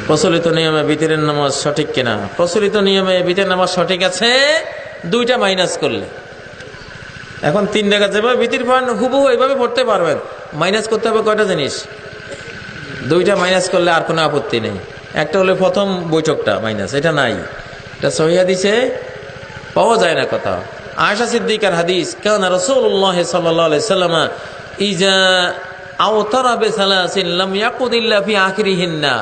প্রচলিত নিয়মে বিতরের নামাজ সঠিক কিনা? প্রচলিত নিয়মে বিতরের নামাজ সঠিক আছে দুইটা মাইনাস করলে। এখন 3 রাকাত যেভাবে বিতির পড়েন হুবহু এইভাবে পড়তে পারবেন, মাইনাস করতে হবে কয়টা জিনিস? দুইটা মাইনাস করলে আর কোনো আপত্তি নেই। একটা হলো প্রথম বৈঠকটা মাইনাস, এটা নাই, এটা সহিহ হাদিসে পাওয়া যায় না কোথাও। আয়েশা সিদ্দিকার হাদিস, কানা রাসূলুল্লাহ সাল্লাল্লাহু আলাইহি ওয়াসাল্লাম ইজা আওতারা বিসালাসিন লাম ইয়াকুদ ইল্লা ফি আখিরিহিন্না।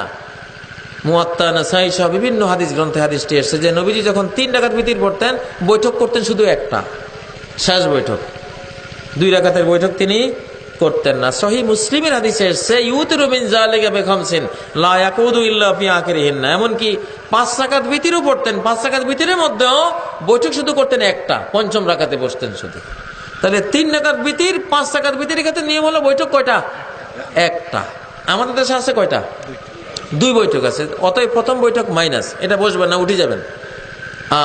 মুয়াত্তা, নাসাঈ সহ বিভিন্ন হাদিস গ্রন্থে হাদিসটি এসেছে যে নবীজি যখন 3 রাকাত বিতির পড়তেন বৈঠক করতেন শুধু একটা, শেষ বৈঠক। 2 রাকাতের বৈঠক তিনি করতেন না। সহিহ মুসলিমের হাদিসে এসেছে ইউতিরু মিন যালিকা বিখামসিন লা ইয়াকুদু ইল্লা ফি আখিরিহিন্না। এমনকি 5 রাকাত বিতিরও পড়তেন, 5 রাকাত বিতিরের মধ্যেও বৈঠক শুধু করতেন একটা, 5ম রাকাতে বসতেন শুধু। তাহলে 3 রাকাত বিতির, 5 রাকাত বিতিরের ক্ষেত্রে নিয়ম হলো বৈঠক কয়টা? একটা। আমাদের দেশে আছে কয়টা? 2 বৈঠক আছে। অতএব প্রথম বৈঠক মাইনাস, এটা বসবেন না, উঠে যাবেন।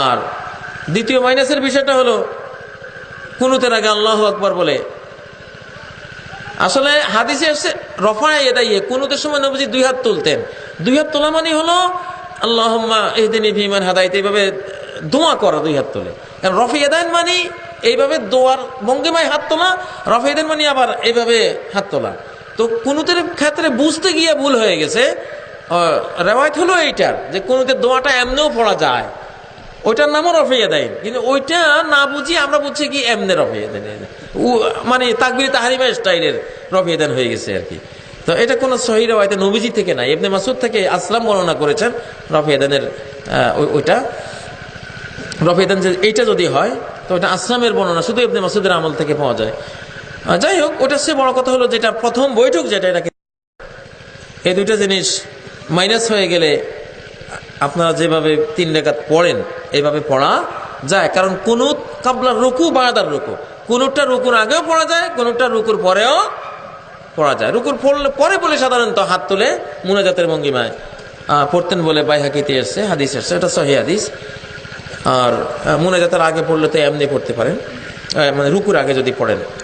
আর দ্বিতীয় মাইনাসের বিষয়টা হলো কুনুতের আগে আল্লাহু আকবার বলে। আসলে হাদিসে এসেছে রফায়ে ইয়াদাইহি, কুনুতের সময় নবীজি 2 হাত তুলতেন। 2 হাত তোলা মানে হলো আল্লাহুম্মা ইহদিনি ফিমান হাদাইতা, এইভাবে দোয়া করা 2 হাত তুলে। কারণ রফা ইয়াদাইন মানে এইভাবে দোয়ার ভঙ্গিমায় হাত তোলা, রফা ইয়াদাইন মানে আবার এইভাবে হাত তোলা। তো কুনুতের ক্ষেত্রে বুঝতে গিয়ে ভুল হয়ে গেছে। রেওয়ায়েত হলো এইটার যে কুনুতের দোয়াটা এমনেও পড়া যায়, ওইটার নামও রফা ইয়াদাইন, কিন্তু ওইটা না বুঝি আমরা বুঝছি কি এমনে রফা ইয়াদাইন, মানে তাকবীর তাহরিমা স্টাইলের রফা ইয়াদাইন হয়ে গেছে আর কি। তো এটা কোনো সহিহ রেওয়ায়েতে নবীজি থেকে নাই, ইবনে মাসউদ থেকে আসলাম বর্ণনা করেছেন রফা ইয়াদাইনের। ওইটা রফা ইয়াদাইন যে এইটা যদি হয় তো ওটা আসলামের বর্ণনা, শুধু ইবনে মাসউদের আমল থেকে পাওয়া যায়। যাই হোক, ওটার চেয়ে বড় কথা হলো যেটা প্রথম বৈঠক, যেটা এটাকে এই দুইটা জিনিস মাইনাস হয়ে গেলে আপনারা যেভাবে 3 রাকাত পড়েন এইভাবে পড়া যায়। কারণ কুনুত কাবলা রুকু বাদার রুকু, কুনুতটা রুকুর আগেও পড়া যায়, কুনুতটা রুকুর পরেও পড়া যায়। রুকুর পরে বলে সাধারণত হাত তুলে মুনাজাতের ভঙ্গিমায় পড়তেন বলে বাইহাকিতে এসছে, হাদিস এসছে, এটা সহিহ হাদিস। আর মুনাজাতের আগে পড়লে তো এমনি পড়তে পারেন, মানে রুকুর আগে যদি পড়েন।